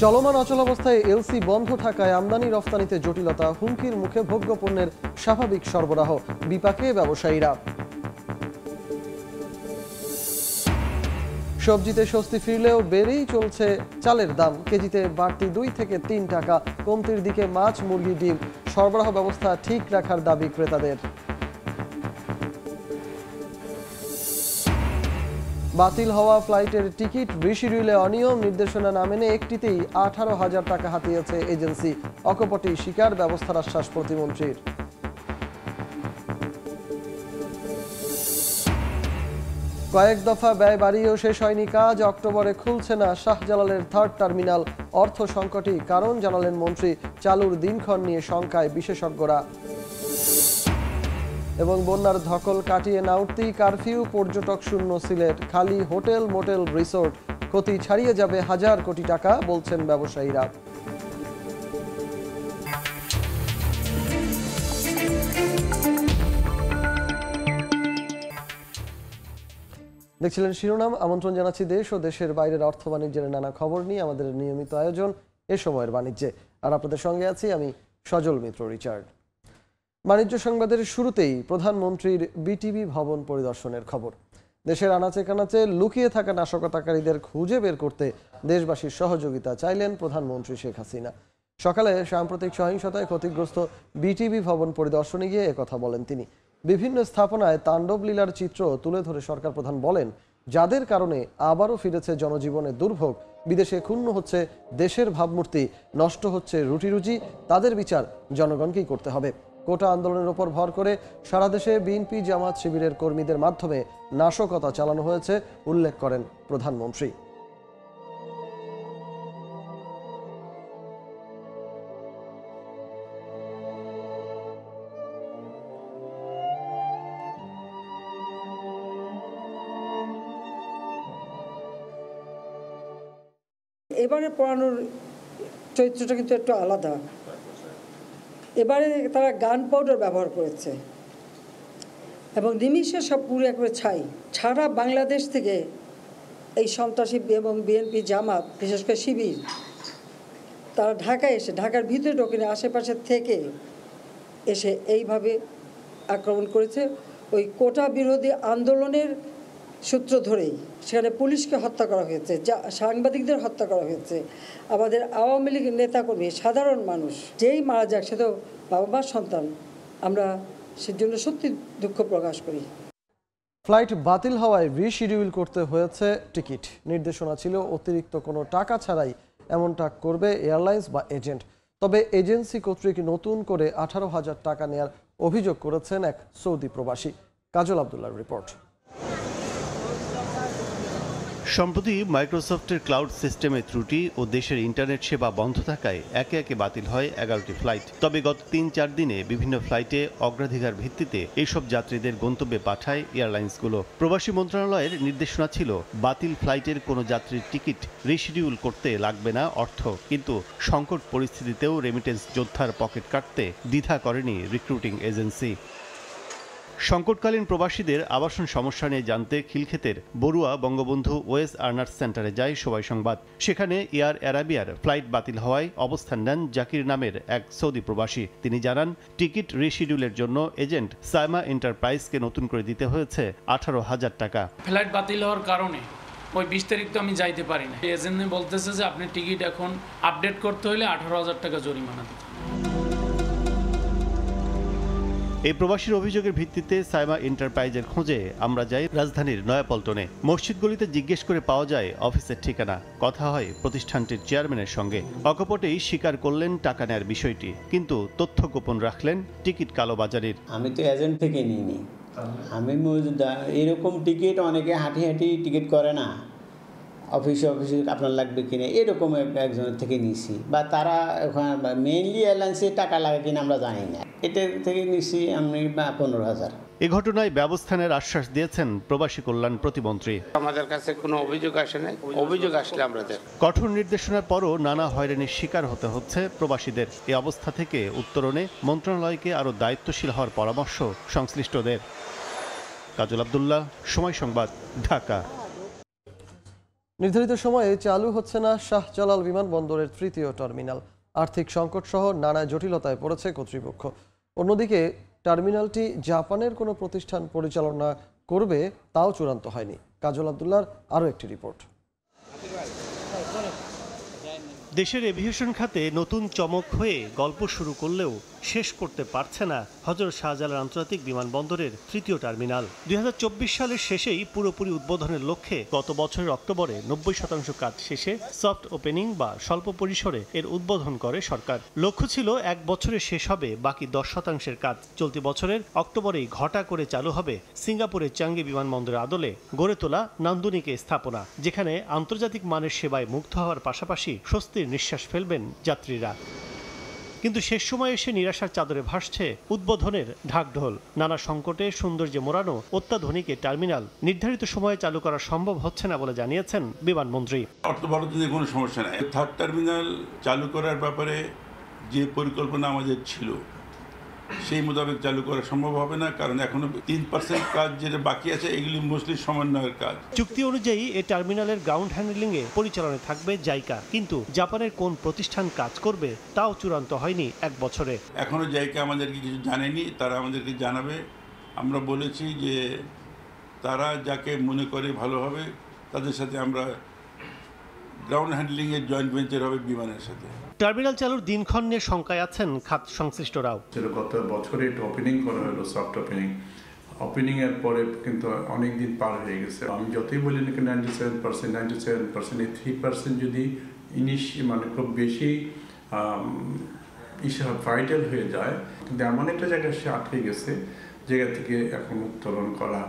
চলমান অচলাবস্থায় এলসি বন্ধ থাকায় আমদানি রফতানিতে জটিলতা, হুমকির মুখে ভোগ্য পণ্যের স্বাভাবিক সরবরাহ, বিপাকে ব্যবসায়ীরা। সবজিতে স্বস্তি ফিরলেও বেড়েই চলছে চালের দাম, কেজিতে বাড়তি 2 থেকে 3 টাকা। কমতির দিকে মাছ, মুরগি, ডিম। সরবরাহ ব্যবস্থা ঠিক রাখার দাবি ক্রেতাদের। বাতিল হওয়া ফ্লাইটের টিকিট রিশিডিউলে অনিয়ম, নির্দেশনা না মেনে একটিতেই 18,000 টাকা হাতিয়েছে এজেন্সি। অকপটে শিকার, ব্যবস্থার আশ্বাস প্রতিমন্ত্রীর। কয়েক দফা ব্যয় বাড়িয়েও শেষ হয়নি কাজ। অক্টোবরে খুলছে না শাহজালালের 3rd টার্মিনাল। অর্থ সংকটই কারণ জানালেন মন্ত্রী। চালুর দিনক্ষণ নিয়ে শঙ্কায় বিশেষজ্ঞরা। এবং বন্যার ধকল কাটিয়ে না উঠতেই কারফিউ, পর্যটক শূন্য সিলেট। খালি হোটেল, মোটেল, রিসোর্ট। ক্ষতি ছাড়িয়ে যাবে 1000 কোটি টাকা, বলছেন ব্যবসায়ীরা। দেখছিলেন শিরোনাম। আমন্ত্রণ জানাচ্ছি দেশ ও দেশের বাইরের অর্থ বাণিজ্যের নানা খবর নিয়ে আমাদের নিয়মিত আয়োজন এ সময়ের বাণিজ্যে। আর আপনাদের সঙ্গে আছি আমি সজল মিত্র রিচার্ড। বাণিজ্য সংবাদের শুরুতেই প্রধানমন্ত্রীর বিটিভি ভবন পরিদর্শনের খবর। দেশের আনাচে কানাচে লুকিয়ে থাকা নাশকতাকারীদের খুঁজে বের করতে দেশবাসীর সহযোগিতা চাইলেন প্রধানমন্ত্রী শেখ হাসিনা। সকালে সাম্প্রতিক সহিংসতায় ক্ষতিগ্রস্ত বিটিভি ভবন পরিদর্শনে গিয়ে একথা বলেন তিনি। বিভিন্ন স্থাপনায় তাণ্ডব লীলার চিত্র তুলে ধরে সরকার প্রধান বলেন, যাদের কারণে আবারও ফিরেছে জনজীবনে দুর্ভোগ, বিদেশে ক্ষুণ্ণ হচ্ছে দেশের ভাবমূর্তি, নষ্ট হচ্ছে রুটিরুজি, তাদের বিচার জনগণকেই করতে হবে। কোটা আন্দোলনের ওপর ভর করে সারা দেশে বিএনপি, জামাত শিবিরের কর্মীদের মাধ্যমে নাশকতা চালানো হয়েছে উল্লেখ করেন প্রধানমন্ত্রী। এবারে পড়ানোর চরিত্রটা কিন্তু একটু আলাদা। এবারে তারা গান পাউডার ব্যবহার করেছে এবং নিমিষে সব পুরো একবারে ছাই। সারা বাংলাদেশ থেকে এই সন্ত্রাসী এবং বিএনপি, জামাত, বিশেষ করে শিবির, তারা ঢাকায় এসে, ঢাকার ভিতরে ঢোকেনি, আশেপাশে থেকে এসে এইভাবে আক্রমণ করেছে। ওই কোটা বিরোধী আন্দোলনের সূত্র ধরেই সেখানে পুলিশকে হত্যা করা হয়েছে, সাংবাদিকদের হত্যা করা হয়েছে, আমাদের আওয়ামী লীগের নেতাকর্মী, সাধারণ মানুষ যেই মারা যাক সে তো বাবা মার সন্তান। আমরা সেজন্য সত্যি দুঃখ প্রকাশ করি। ফ্লাইট বাতিল হওয়ায় রিশিডিউল করতে হয়েছে টিকিট। নির্দেশনা ছিল অতিরিক্ত কোনো টাকা ছাড়াই এমনটা করবে এয়ারলাইন্স বা এজেন্ট। তবে এজেন্সি কর্তৃক নতুন করে 18,000 টাকা নেয়ার অভিযোগ করেছেন এক সৌদি প্রবাসী। কাজল আব্দুল্লাহর রিপোর্ট। সম্প্রতি মাইক্রোসফটের ক্লাউড সিস্টেমে ত্রুটি ও দেশের ইন্টারনেট সেবা বন্ধ থাকায় একে একে বাতিল হয় 11টি ফ্লাইট। তবে গত 3-4 দিনে বিভিন্ন ফ্লাইটে অগ্রাধিকার ভিত্তিতে এইসব যাত্রীদের গন্তব্যে পাঠায় এয়ারলাইন্সগুলো। প্রবাসী মন্ত্রণালয়ের নির্দেশনা ছিল বাতিল ফ্লাইটের কোনো যাত্রীর টিকিট রিশিডিউল করতে লাগবে না অর্থ। কিন্তু সংকট পরিস্থিতিতেও রেমিটেন্স যোদ্ধার পকেট কাটতে দ্বিধা করেনি রিক্রুটিং এজেন্সি। সংকটকালীন প্রবাসীদের আবাসন সমস্যা নিয়ে জানতে খিলক্ষেতের বড়ুয়া বঙ্গবন্ধু ওয়েস আর্নার্স সেন্টারে যায় সবাই সংবাদ। সেখানে এয়ার অ্যারাবিয়ার ফ্লাইট বাতিল হওয়ায় অবস্থান নেন জাকির নামের এক সৌদি প্রবাসী। তিনি জানান, টিকিট রিশিডিউলের জন্য এজেন্ট সাইমা এন্টারপ্রাইজকে নতুন করে দিতে হয়েছে 18,000 টাকা। ফ্লাইট বাতিল হওয়ার কারণে ওই 20 তারিখ তো আমি যাইতে পারি না। এজেন্ট বলতেছে যে আপনি টিকিট এখন আপডেট করতে হলে 18,000 টাকা জরিমানা দিতে। এই প্রবাসীর অভিযোগের ভিত্তিতে সাইমা এন্টারপ্রাইজের খোঁজে আমরা যাই রাজধানীর নয়াপল্টনে। মসজিদ গলিতে জিজ্ঞেস করে পাওয়া যায় অফিসের ঠিকানা। কথা হয় প্রতিষ্ঠানটির চেয়ারম্যানের সঙ্গে। অকপটেই স্বীকার করলেন টাকা নেয়ার বিষয়টি, কিন্তু তথ্য গোপন রাখলেন টিকিট কালোবাজারির। আমি তো এজেন্ট থেকে নিইনি, আমি এরকম টিকিট অনেকে হাঁটি হাঁটি টিকিট করে না, অফিসে আপনার লাগবে কিনা এরকম একজনের থেকে নিছি, বা তারা ওখানে মেইনলি এয়ারলাইন্সে টাকা লাগে কিনা আমরা জানি না, এটা থেকে নিছি আমি 15,000। এ ঘটনায় ব্যবস্থা নেওয়ার আশ্বাস দিয়েছেন প্রবাসী কল্যাণ প্রতিমন্ত্রী। আমাদের কাছে কোনো অভিযোগ আসে নাই, অভিযোগ আসলে আমরা দেব। কঠোর নির্দেশনার পরও নানা হয়রানির শিকার হতে হচ্ছে প্রবাসীদের। এই অবস্থা থেকে উত্তরণে মন্ত্রণালয়কে আরও দায়িত্বশীল হওয়ার পরামর্শ সংশ্লিষ্টদের। কাজল আব্দুল্লাহ, সময় সংবাদ, ঢাকা। নির্ধারিত সময়ে চালু হচ্ছে না শাহজালাল বিমানবন্দরের তৃতীয় টার্মিনাল। আর্থিক সংকট সহ নানা জটিলতায় পড়েছে কর্তৃপক্ষ। অন্যদিকে টার্মিনালটি জাপানের কোনো প্রতিষ্ঠান পরিচালনা করবে তাও চূড়ান্ত হয়নি। কাজল আব্দুল্লাহর আরও একটি রিপোর্ট। দেশের এভিয়েশন খাতে নতুন চমক হয়ে গল্প শুরু করলেও শেষ করতে পারছে না হযরত শাহজালাল আন্তর্জাতিক বিমানবন্দরের তৃতীয় টার্মিনাল। 2024 সালের শেষেই পুরোপুরি উদ্বোধনের লক্ষ্যে গত বছরের অক্টোবরে 90% কাজ শেষে সফট ওপেনিং বা স্বল্প পরিসরে এর উদ্বোধন করে সরকার। লক্ষ্য ছিল 1 বছরে শেষ হবে বাকি 10% কাজ। চলতি বছরের অক্টোবরেই ঘটা করে চালু হবে সিঙ্গাপুরের চাঙ্গি বিমানবন্দরের আদলে গড়ে তোলা নান্দনিক স্থাপনা, যেখানে আন্তর্জাতিক মানের সেবায় মুগ্ধ হওয়ার পাশাপাশি স্বস্তির নিঃশ্বাস ফেলবেন যাত্রীরা। কিন্তু শেষ সময় এসে নিরাশার চাদরে ভাসছে উদ্বোধনের ঢাকঢোল। নানা সংকটে সৌন্দর্যে মোড়ানো অত্যাধুনিক এই টার্মিনাল নির্ধারিত সময়ে চালু করা সম্ভব হচ্ছে না বলে জানিয়েছেন বিমানমন্ত্রী। অর্থ বরাদ্দে কোনো সমস্যা নাই। থার্ড টার্মিনাল চালু করার ব্যাপারে যে পরিকল্পনা আমাদের ছিল সেই মোতাবেক চালু করা সম্ভব হবে না, কারণ এখনো 3% কাজ যেটা বাকি আছে এগুলি মোস্টলি সমন্বয়ের কাজ। চুক্তি অনুযায়ী এই টার্মিনালের গ্রাউন্ড হ্যান্ডলিং এ পরিচালনায় থাকবে জাইকা, কিন্তু জাপানের কোন প্রতিষ্ঠান কাজ করবে তাও চূড়ান্ত হয়নি 1 বছরে। এখনো জাইকা আমাদেরকে কিছু জানেনি, তারা আমাদেরকে জানাবে। আমরা বলেছি যে তারা যাকে মনে করে ভালো হবে তাদের সাথে আমরা গ্রাউন্ড হ্যান্ডলিং এর জয়েন্ট ভেঞ্চার হবে বিমানের সাথে। টার্মিনাল চালুর দিনক্ষণ নিয়ে শঙ্কায় আছেন খাত সংশ্লিষ্টরাও। গত বছরে এটা ওপেনিং করা হলো, সফট ওপেনিং এর পরে কিন্তু অনেক দিন পার হয়ে গেছে। আমি যতই বলি না 97% এই 3% যদি মানে খুব বেশি ভাইটাল হয়ে যায়, কিন্তু এমন একটা জায়গায় সে আটকে গেছে, জায়গা থেকে এখন উত্তোলন করা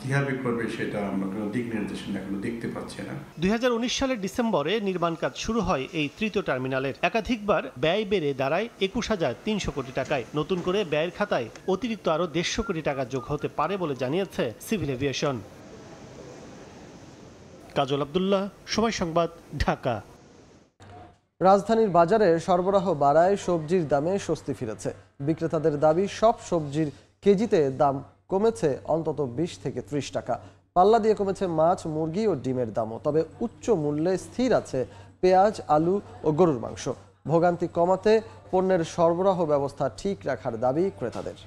কিভাবে করবে সেটা আমরা কোনো দিক নির্দেশনা এখনো দেখতে পাচ্ছি না। 2019 সালের ডিসেম্বরে নির্মাণ কাজ শুরু হয় এই তৃতীয় টার্মিনালের। একাধিকবার ব্যয় বেড়ে দাঁড়ায় 21,300 কোটি টাকায়। নতুন করে ব্যয়ের খাতায় অতিরিক্ত আরও 150 কোটি টাকা যোগ হতে পারে বলে জানিয়েছে সিভিল এভিয়েশন। কাজল আব্দুল্লাহ, সময় সংবাদ, ঢাকা। রাজধানীর বাজারে সরবরাহ বাড়ায় সবজির দামে স্বস্তি ফিরেছে। বিক্রেতাদের দাবি, সব সবজির কেজিতে দাম কমেছে অন্তত 20 থেকে 30 টাকা। পাল্লা দিয়ে কমেছে মাছ, মুরগি ও ডিমের দামও। তবে উচ্চ মূল্যে স্থির আছে পেঁয়াজ, আলু ও গরুর মাংস। ভোগান্তি কমাতে পণ্যের সরবরাহ ব্যবস্থা ঠিক রাখার দাবি ক্রেতাদের।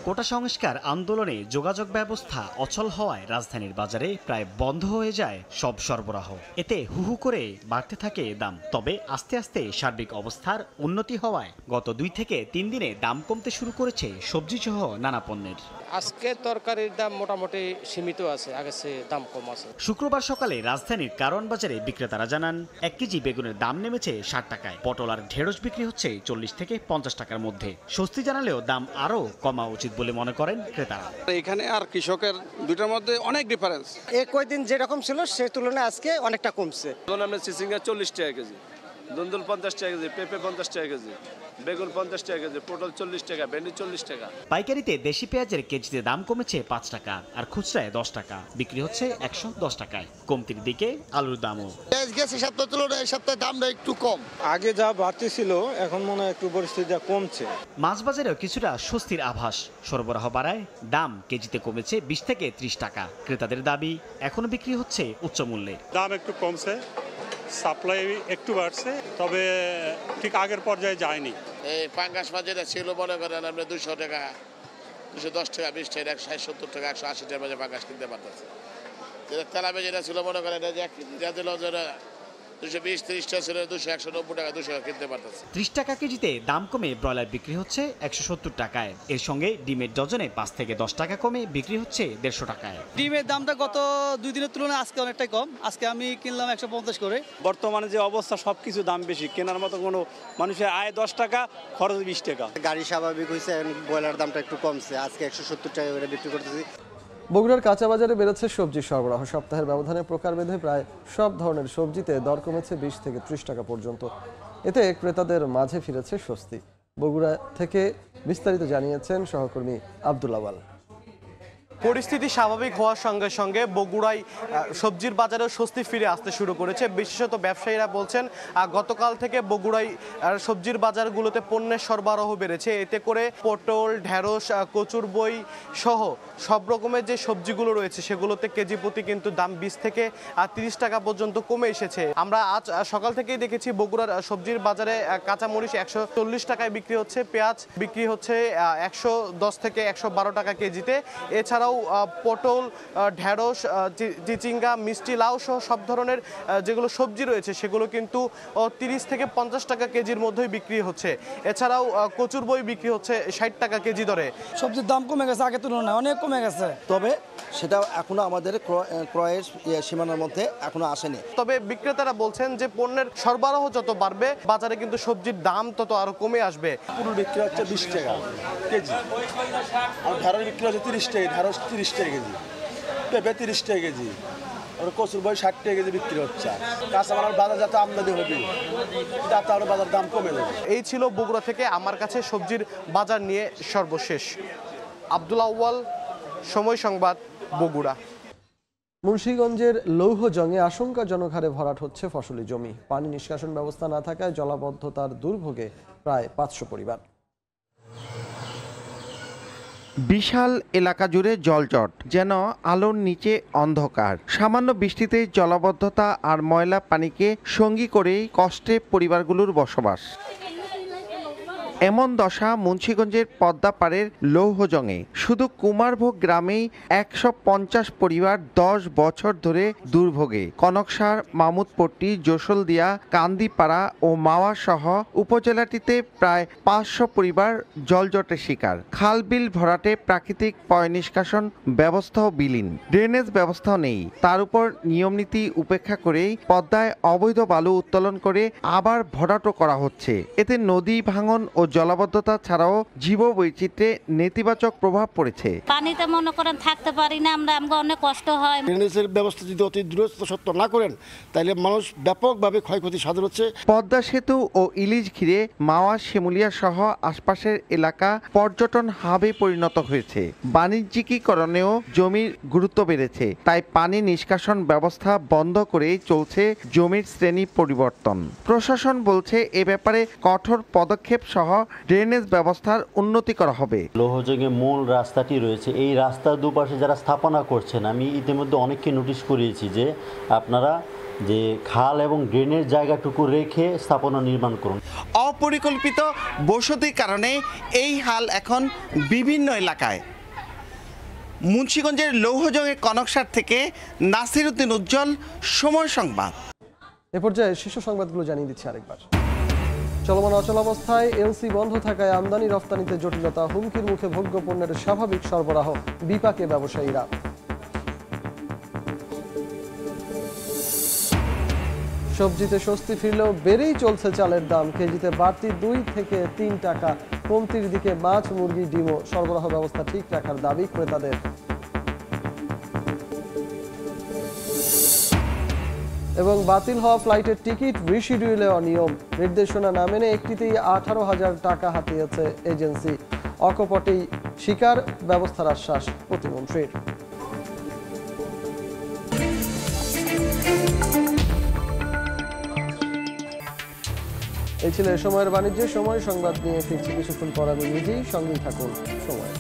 কোটা সংস্কার আন্দোলনে যোগাযোগ ব্যবস্থা অচল হওয়ায় রাজধানীর বাজারে প্রায় বন্ধ হয়ে যায় সব সরবরাহ। এতে হুহু করে বাড়তে থাকে দাম। তবে আস্তে আস্তে সার্বিক অবস্থার উন্নতি হওয়ায় গত 2 থেকে 3 দিনে দাম কমতে শুরু করেছে সবজি সহ নানা পণ্যের। আজকে তরকারির দাম মোটামুটি সীমিত আছে, আগে চেয়ে দাম কম আছে। শুক্রবার সকালে রাজধানীর কারওয়ান বাজারে বিক্রেতারা জানান 1 কেজি বেগুনের দাম নেমেছে 60 টাকায়। পটল আর ঢেঁড়স বিক্রি হচ্ছে 40 থেকে 50 টাকার মধ্যে। স্বস্তি জানালেও দাম আরও কমা উচিত বলে মনে করেন ক্রেতারা। এখানে আর কৃষকের দুটার মধ্যে অনেক ডিফারেন্স। এই কয়েকদিন যেরকম ছিল সে তুলনায় আজকে অনেকটা কমছে। ধরুন আমরা চিচিঙ্গা 40 টাকা কেজি, দুন্দুল 50 টাকা কেজি, পেঁপে 50 টাকা কেজি, বেগুন 50 টাকা কেজি, পটল 40 টাকা, ভেন্ডি 40 টাকা। পাইকারিতে দেশি পেঁয়াজের কেজিতে দাম কমেছে 5 টাকা আর খুচরায় 10 টাকা। বিক্রি হচ্ছে 110 টাকায়। কমতির দিকে আলুর দামও। পেঁয়াজ গেছে সপ্তাহের তুলনায় এই সপ্তাহে দামটা একটু কম। আগে যা বাড়তি ছিল এখন মনে হয় একটু পরিস্থিতি কমছে। মাছ বাজারেও কিছুটা স্বস্তির আভাস। সরবরাহ বাড়ায় দাম কেজিতে কমেছে 20 থেকে 30 টাকা। ক্রেতাদের দাবি, এখনো বিক্রি হচ্ছে উচ্চ মূল্যে। দাম একটু কমছে, সাপ্লাই একটু বাড়ছে, তবে ঠিক আগের পর্যায়ে যায়নি। এই পাঙ্গাস মাছ যেটা ছিল মনে করেন আপনি 200 টাকা, 210 টাকা, 20 টাকা, 160 টাকা, 180 টাকার মাঝে পাঙ্গাস কিনতে পারতেছে। যেটা তেলাপে যেটা ছিল মনে করেন যে 1 কেজি দিল যেটা 220-30 টাকা ছিল, 200-190 টাকা, 200 টাকা কিনতে পারতেছে। 30 টাকা কেজিতে দাম কমে ব্রয়লার বিক্রি হচ্ছে 170 টাকায়। এর সঙ্গে ডিমের ডজনে 5 থেকে 10 টাকা কমে বিক্রি হচ্ছে 150 টাকায়। ডিমের দামটা গত 2 দিনের তুলনায় আজকে অনেকটাই কম। আজকে আমি কিনলাম 150 করে। বর্তমানে যে অবস্থা সবকিছু দাম বেশি, কেনার মতো কোনো মানুষের আয় 10 টাকা, খরচ 20 টাকা। গাড়ি স্বাভাবিক হয়েছে, ব্রয়লার দামটা একটু কমছে। আজকে 170 টাকা করে বিক্রি করতেছি। বগুড়ার কাঁচা বাজারে বেড়েছে সবজি সরবরাহ। সপ্তাহের ব্যবধানে প্রকারভেদে প্রায় সব ধরনের সবজিতে দর কমেছে 20 থেকে 30 টাকা পর্যন্ত। এতে ক্রেতাদের মাঝে ফিরেছে স্বস্তি। বগুড়া থেকে বিস্তারিত জানিয়েছেন সহকর্মী আব্দুল আওয়াল। পরিস্থিতি স্বাভাবিক হওয়ার সঙ্গে সঙ্গে বগুড়ায় সবজির বাজারে স্বস্তি ফিরে আসতে শুরু করেছে। বিশেষত ব্যবসায়ীরা বলছেন গতকাল থেকে বগুড়ায় সবজির বাজারগুলোতে পণ্যের সরবরাহ বেড়েছে। এতে করে পটল, ঢেঁড়স, কচুরবই সহ সব রকমের যে সবজিগুলো রয়েছে সেগুলোতে কেজি প্রতি কিন্তু দাম 20 থেকে 30 টাকা পর্যন্ত কমে এসেছে। আমরা আজ সকাল থেকেই দেখেছি বগুড়ার সবজির বাজারে কাঁচামরিচ 140 টাকায় বিক্রি হচ্ছে, পেঁয়াজ বিক্রি হচ্ছে 110 থেকে 112 টাকা কেজিতে। এছাড়াও পটল, ঢেঁড়স, চিচিঙ্গা, মিষ্টি লাউ সহ সব ধরনের যেগুলো সবজি রয়েছে সেগুলো কিন্তু 30 থেকে 50 টাকা কেজির মধ্যেই বিক্রি হচ্ছে। এছাড়াও কচুর বই বিক্রি হচ্ছে 60 টাকা কেজি দরে। সবজির দাম কমে গেছে, আগে তুলনায় অনেক কমে গেছে, তবে সেটা এখনো আমাদের ক্রয়ের সীমানার মধ্যে এখনো আসেনি। তবে বিক্রেতারা বলছেন যে পণ্যের সরবরাহ যত বাড়বে বাজারে কিন্তু সবজির দাম তত আরো কমে আসবে। পুরো বিক্রি হচ্ছে 20 টাকা কেজি, আর ঢেঁড়স বিক্রি হচ্ছে 30 টাকা, ঢেঁড়স 30 টাকা কেজি, পেঁপে 30 টাকা কেজি, আর কচুর বই 60 টাকা কেজি বিক্রি হচ্ছে। কাঁচামালের বাজার যাতে আমদানি হবে তাতে আরো বাজার দাম কমে যাবে। এই ছিল বগুড়া থেকে আমার কাছে সবজির বাজার নিয়ে সর্বশেষ। আব্দুল আউয়াল, সময় সংবাদ, বগুড়া। মুন্সিগঞ্জের লৌহজংয়ে আশঙ্কাজনক হারে ভরাট হচ্ছে ফসলি জমি। পানি নিষ্কাশন ব্যবস্থা না থাকায় জলাবদ্ধতার দুর্ভোগে প্রায় 500 পরিবার। বিশাল এলাকা জুড়ে জলজট, যেন আলোর নিচে অন্ধকার। সামান্য বৃষ্টিতে জলাবদ্ধতা আর ময়লা পানিকে সঙ্গী করেই কষ্টে পরিবারগুলোর বসবাস। এমন দশা মুন্সিগঞ্জের পদ্মাপাড়ের লৌহজংয়ে। শুধু কুমারভোগ গ্রামেই 150 পরিবার 10 বছর ধরে দুর্ভোগে। কনকসার, মামুদপট্টি, যশোলদিয়া, কান্দিপাড়া ও মাওয়া সহ উপজেলাটিতে প্রায় 500 পরিবার জলজটের শিকার। খালবিল ভরাটে প্রাকৃতিক পয় নিষ্কাশন ব্যবস্থাও বিলীন, ড্রেনেজ ব্যবস্থাও নেই। তার উপর নিয়মনীতি উপেক্ষা করেই পদ্মায় অবৈধ বালু উত্তোলন করে আবার ভরাটও করা হচ্ছে। এতে নদী ভাঙন ও জলাবদ্ধতা ছাড়াও জীববৈচিত্র্যে নেতিবাচক প্রভাব পড়েছে। পানিতে মনে করেন থাকতে পারি না আমরা, আমাকে অনেক কষ্ট হয়। ড্রেনেজের ব্যবস্থা যদি অতি দ্রুত সত্য না করেন তাহলে মানুষ ব্যাপকভাবে ক্ষয়ক্ষতির সাধন হচ্ছে। পদ্মা সেতু ও ইলিশ ঘিরে মাওয়া, শিমুলিয়া সহ আশপাশের এলাকা পর্যটন হাবে পরিণত হয়েছে। বাণিজ্যিকীকরণেও জমির গুরুত্ব বেড়েছে, তাই পানি নিষ্কাশন ব্যবস্থা বন্ধ করেই চলছে জমির শ্রেণী পরিবর্তন। প্রশাসন বলছে এ ব্যাপারে কঠোর পদক্ষেপ সহ ড্রেনেজ ব্যবস্থার উন্নতি করা হবে। লৌহজংয়ে মূল রাস্তাটি রয়েছে, এই রাস্তার দুপাশে যারা স্থাপনা করছেন আমি ইতিমধ্যে অনেককে নোটিশ করিয়েছি যে আপনারা যে খাল এবং ড্রেনের জায়গাটুকু রেখে স্থাপনা নির্মাণ করুন। অপরিকল্পিত বসতির কারণে এই হাল এখন বিভিন্ন এলাকায়। মুন্সিগঞ্জের লৌহজংয়ের কনকসার থেকে নাসির উদ্দিন উজ্জ্বল, সময় সংবাদ। এ পর্যায়ে শীর্ষ সংবাদগুলো জানিয়ে দিচ্ছি আরেকবার। চলমান অচলাবস্থায় এলসি বন্ধ থাকায় আমদানি রফতানিতে জটিলতা, হুমকির মুখে ভোগ্য পণ্যের স্বাভাবিক সরবরাহ, বিপাকে ব্যবসায়ীরা। সবজিতে স্বস্তি ফিরলেও বেড়েই চলছে চালের দাম। কেজিতে বাড়তি 2 থেকে 3 টাকা, কমতির দিকে মাছ, মুরগি, ডিমও। সরবরাহ ব্যবস্থা ঠিক রাখার দাবি ক্রেতাদের। এবং বাতিল হওয়া ফ্লাইটের টিকিট রিশিডিউলে অনিয়ম, নির্দেশনা না মেনে একটিতেই 18,000 টাকা হাতিয়েছে এজেন্সি। অকপটেই শিকার, ব্যবস্থার আশ্বাস প্রতিমন্ত্রীর। এই ছিল এ সময়ের বাণিজ্য। সময় সংবাদ নিয়ে ফিরছি কিছুক্ষণ পর। আমি নিজেই, সঙ্গেই থাকুন সময়।